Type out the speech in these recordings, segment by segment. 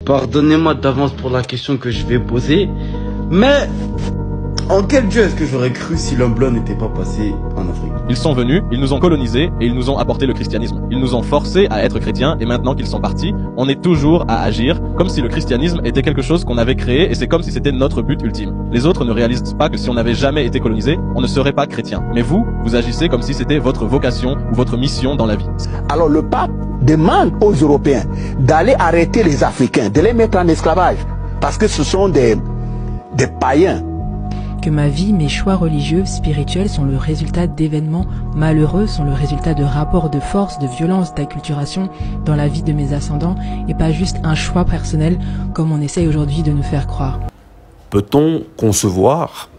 Pardonnez-moi d'avance pour la question que je vais poser, mais en quel Dieu est-ce que j'aurais cru si l'homme blanc n'était pas passé en Afrique? Ils sont venus, ils nous ont colonisés et ils nous ont apporté le christianisme. Ils nous ont forcés à être chrétiens et maintenant qu'ils sont partis, on est toujours à agir comme si le christianisme était quelque chose qu'on avait créé et c'est comme si c'était notre but ultime. Les autres ne réalisent pas que si on n'avait jamais été colonisé, on ne serait pas chrétien. Mais vous, vous agissez comme si c'était votre vocation ou votre mission dans la vie. Alors le pape demande aux Européens d'aller arrêter les Africains, de les mettre en esclavage, parce que ce sont des païens. Que ma vie, mes choix religieux, spirituels sont le résultat d'événements malheureux, sont le résultat de rapports de force, de violence, d'acculturation dans la vie de mes ascendants et pas juste un choix personnel comme on essaye aujourd'hui de nous faire croire. Peut-on concevoir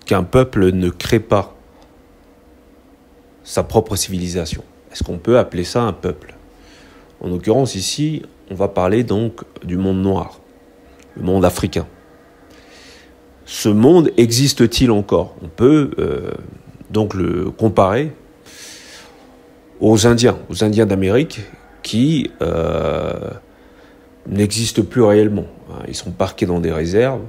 qu'un peuple ne crée pas sa propre civilisation? Est-ce qu'on peut appeler ça un peuple? En l'occurrence ici, on va parler donc du monde noir, le monde africain. Ce monde existe-t-il encore? On peut donc le comparer aux Indiens d'Amérique qui n'existent plus réellement. Ils sont parqués dans des réserves,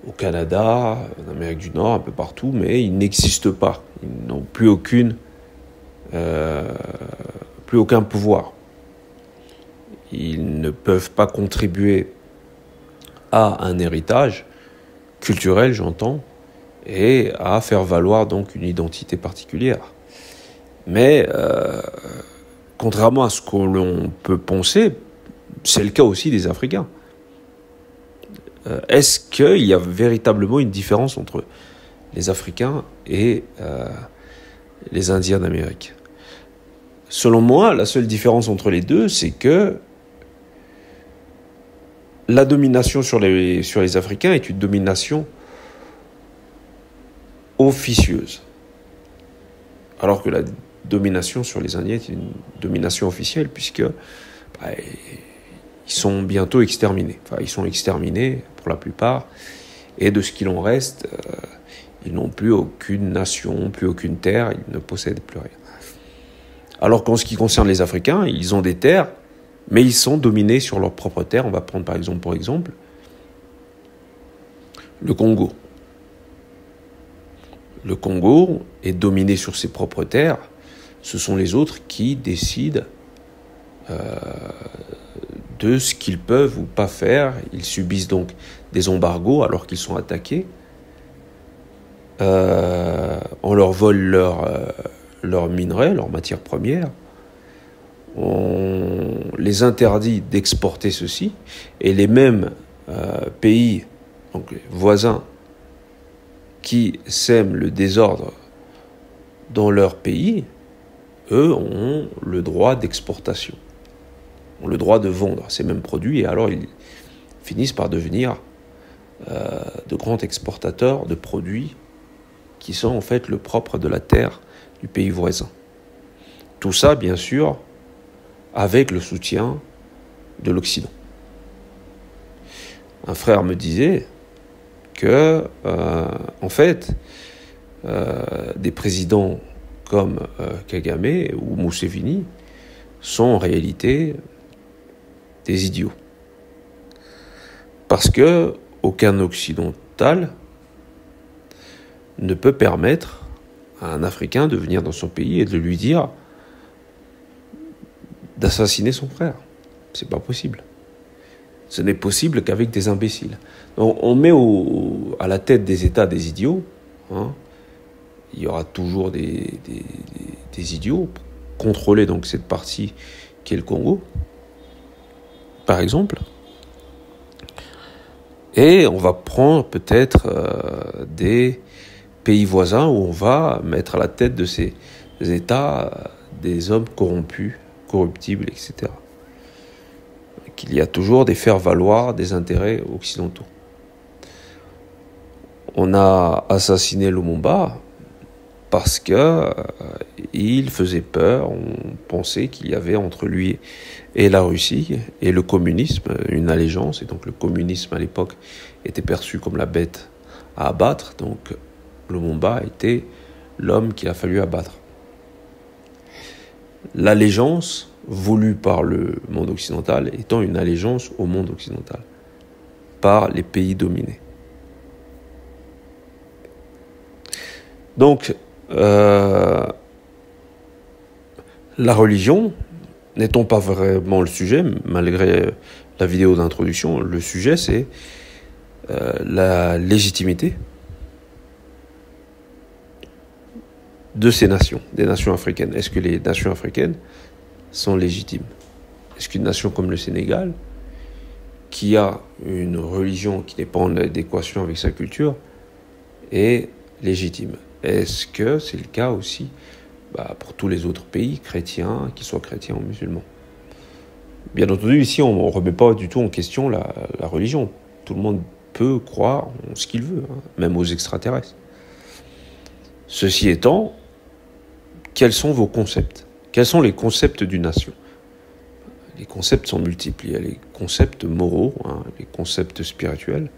au Canada, en Amérique du Nord, un peu partout, mais ils n'existent pas. Ils n'ont plus aucun pouvoir. Ils ne peuvent pas contribuer à un héritage culturel, j'entends, et à faire valoir donc une identité particulière. Mais contrairement à ce que l'on peut penser, c'est le cas aussi des Africains. Est-ce qu'il y a véritablement une différence entre les Africains et les Indiens d'Amérique? Selon moi, la seule différence entre les deux, c'est que la domination sur les Africains est une domination officieuse, alors que la domination sur les Indiens est une domination officielle, puisque ils sont bientôt exterminés. Enfin, ils sont exterminés pour la plupart, et de ce qu'il en reste, ils n'ont plus aucune nation, plus aucune terre, ils ne possèdent plus rien. Alors qu'en ce qui concerne les Africains, ils ont des terres, mais ils sont dominés sur leur propre terre. On va prendre par exemple le Congo. Le Congo est dominé sur ses propres terres. Ce sont les autres qui décident de ce qu'ils peuvent ou pas faire. Ils subissent donc des embargos alors qu'ils sont attaqués. On leur vole leurs minerais, leurs matières premières. On les interdit d'exporter ceci, et les mêmes pays, donc les voisins, qui sèment le désordre dans leur pays, eux ont le droit d'exportation, ont le droit de vendre ces mêmes produits, et alors ils finissent par devenir de grands exportateurs de produits qui sont en fait le propre de la terre du pays voisin. Tout ça, bien sûr, avec le soutien de l'Occident. Un frère me disait que, en fait, des présidents comme Kagame ou Museveni sont en réalité des idiots. Parce que aucun occidental ne peut permettre à un Africain de venir dans son pays et de lui dire d'assassiner son frère. C'est pas possible. Ce n'est possible qu'avec des imbéciles. Donc on met à la tête des États des idiots. Il y aura toujours des idiots pour contrôler donc cette partie qui est le Congo, par exemple. Et on va prendre peut-être des pays voisins où on va mettre à la tête de ces États des hommes corrompus, corruptibles, etc. Qu'il y a toujours des faire-valoir des intérêts occidentaux. On a assassiné Lumumba parce que il faisait peur. On pensait qu'il y avait entre lui et la Russie et le communisme une allégeance, et donc le communisme à l'époque était perçu comme la bête à abattre. Donc Lumumba était l'homme qu'il a fallu abattre. L'allégeance voulue par le monde occidental étant une allégeance au monde occidental, par les pays dominés. Donc, la religion, n'étant pas vraiment le sujet, malgré la vidéo d'introduction, le sujet c'est la légitimité de ces nations, des nations africaines. Est-ce que les nations africaines sont légitimes? Est-ce qu'une nation comme le Sénégal, qui a une religion qui n'est pas en adéquation avec sa culture, est légitime? Est-ce que c'est le cas aussi pour tous les autres pays chrétiens, qu'ils soient chrétiens ou musulmans? Bien entendu, ici, on ne remet pas du tout en question la religion. Tout le monde peut croire en ce qu'il veut, même aux extraterrestres. Ceci étant, quels sont vos concepts? Quels sont les concepts d'une nation? Les concepts sont multiples. Il y a les concepts moraux, les concepts spirituels.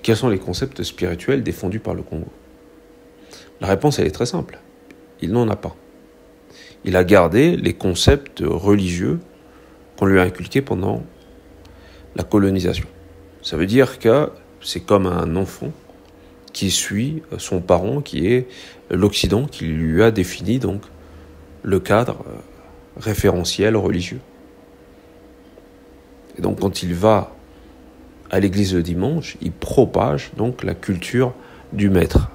Quels sont les concepts spirituels défendus par le Congo? La réponse, elle est très simple. Il n'en a pas. Il a gardé les concepts religieux qu'on lui a inculqués pendant la colonisation. Ça veut dire que c'est comme un enfant qui suit son parent, qui est l'Occident, qui lui a défini donc le cadre référentiel religieux. Et donc quand il va à l'église le dimanche, il propage donc la culture du maître,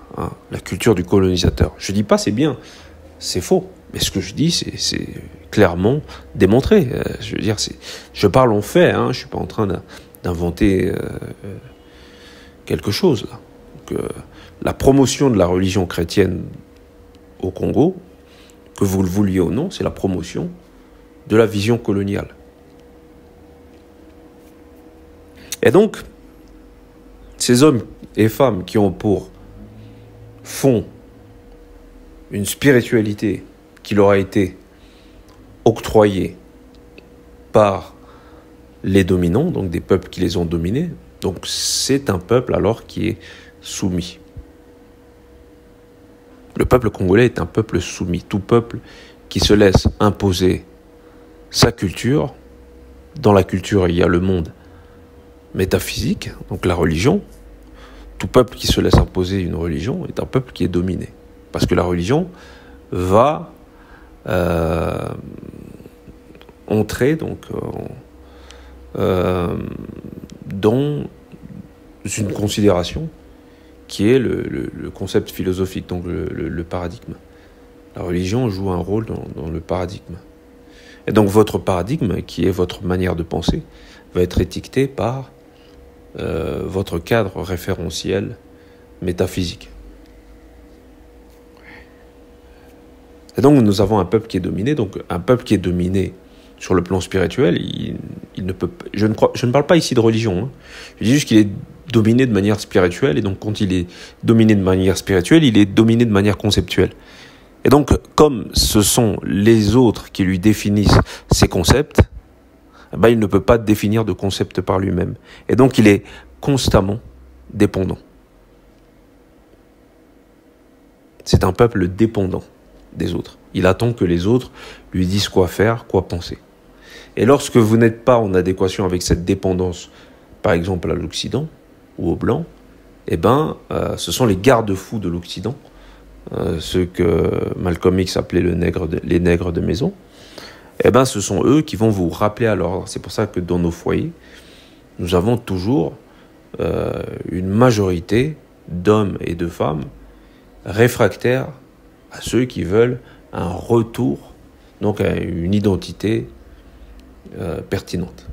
la culture du colonisateur. Je dis pas c'est bien, c'est faux, mais ce que je dis c'est clairement démontré. Je veux dire, je parle en fait, je suis pas en train d'inventer quelque chose là. Donc, la promotion de la religion chrétienne au Congo, que vous le vouliez ou non, c'est la promotion de la vision coloniale. Et donc, ces hommes et femmes qui ont pour fond une spiritualité qui leur a été octroyée par les dominants, donc des peuples qui les ont dominés, donc c'est un peuple alors qui est soumis. Le peuple congolais est un peuple soumis. Tout peuple qui se laisse imposer sa culture, dans la culture il y a le monde métaphysique, donc la religion. Tout peuple qui se laisse imposer une religion est un peuple qui est dominé. Parce que la religion va entrer donc, dans une considération qui est le concept philosophique, donc le paradigme. La religion joue un rôle dans le paradigme. Et donc votre paradigme, qui est votre manière de penser, va être étiqueté par votre cadre référentiel métaphysique. Et donc nous avons un peuple qui est dominé, donc un peuple qui est dominé sur le plan spirituel, il ne peut. Je ne parle pas ici de religion. Je dis juste qu'il est dominé de manière spirituelle, et donc quand il est dominé de manière spirituelle, il est dominé de manière conceptuelle. Et donc, comme ce sont les autres qui lui définissent ces concepts, il ne peut pas définir de concept par lui-même. Et donc, il est constamment dépendant. C'est un peuple dépendant des autres. Il attend que les autres lui disent quoi faire, quoi penser. Et lorsque vous n'êtes pas en adéquation avec cette dépendance, par exemple à l'Occident ou aux Blancs, ce sont les garde-fous de l'Occident, ceux que Malcolm X appelait les nègres de maison. Ce sont eux qui vont vous rappeler à l'ordre. C'est pour ça que dans nos foyers, nous avons toujours une majorité d'hommes et de femmes réfractaires à ceux qui veulent un retour, donc à une identité pertinente.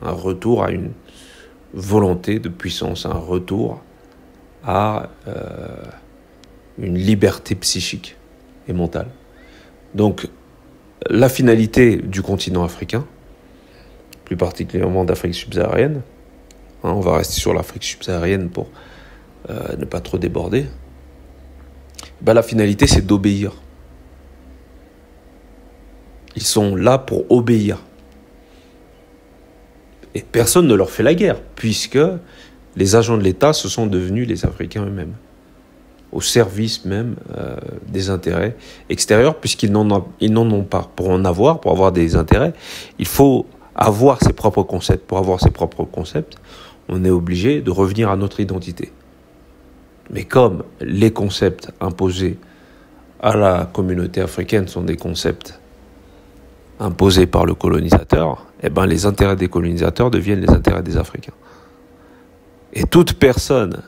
Un retour à une volonté de puissance, un retour à une liberté psychique et mentale. Donc, la finalité du continent africain, plus particulièrement d'Afrique subsaharienne, on va rester sur l'Afrique subsaharienne pour ne pas trop déborder, la finalité c'est d'obéir. Ils sont là pour obéir. Et personne ne leur fait la guerre, puisque les agents de l'État, ce sont devenus les Africains eux-mêmes. au service même des intérêts extérieurs, puisqu'ils n'en ont pas. Pour avoir des intérêts, il faut avoir ses propres concepts. Pour avoir ses propres concepts, on est obligé de revenir à notre identité. Mais comme les concepts imposés à la communauté africaine sont des concepts imposés par le colonisateur, eh ben les intérêts des colonisateurs deviennent les intérêts des Africains. Et toute personne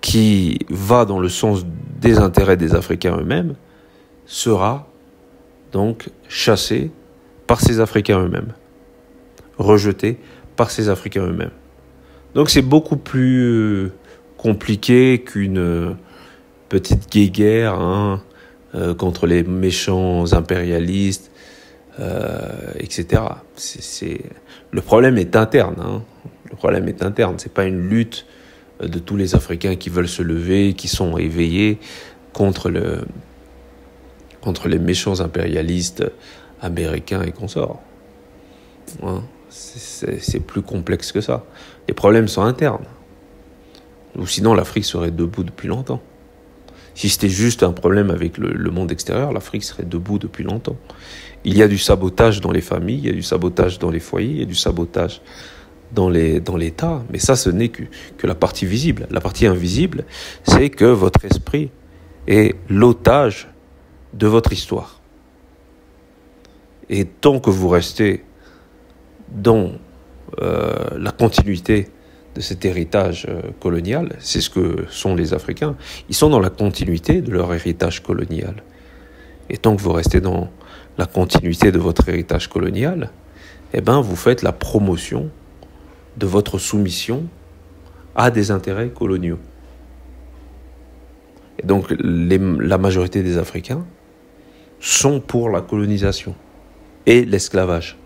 qui va dans le sens des intérêts des Africains eux-mêmes sera donc chassée par ces Africains eux-mêmes, rejetée par ces Africains eux-mêmes. Donc c'est beaucoup plus compliqué qu'une petite guéguerre contre les méchants impérialistes, etc. Le problème est interne. Le problème est interne. C'est pas une lutte de tous les Africains qui veulent se lever, qui sont éveillés contre les méchants impérialistes américains et consorts. C'est plus complexe que ça. Les problèmes sont internes. Ou sinon, l'Afrique serait debout depuis longtemps. Si c'était juste un problème avec le monde extérieur, l'Afrique serait debout depuis longtemps. Il y a du sabotage dans les familles, il y a du sabotage dans les foyers, il y a du sabotage dans l'État. Mais ça, ce n'est que la partie visible. La partie invisible, c'est que votre esprit est l'otage de votre histoire. Et tant que vous restez dans la continuité de cet héritage colonial, c'est ce que sont les Africains. Ils sont dans la continuité de leur héritage colonial. Et tant que vous restez dans la continuité de votre héritage colonial, eh ben, vous faites la promotion de votre soumission à des intérêts coloniaux. Et donc, la majorité des Africains sont pour la colonisation et l'esclavage.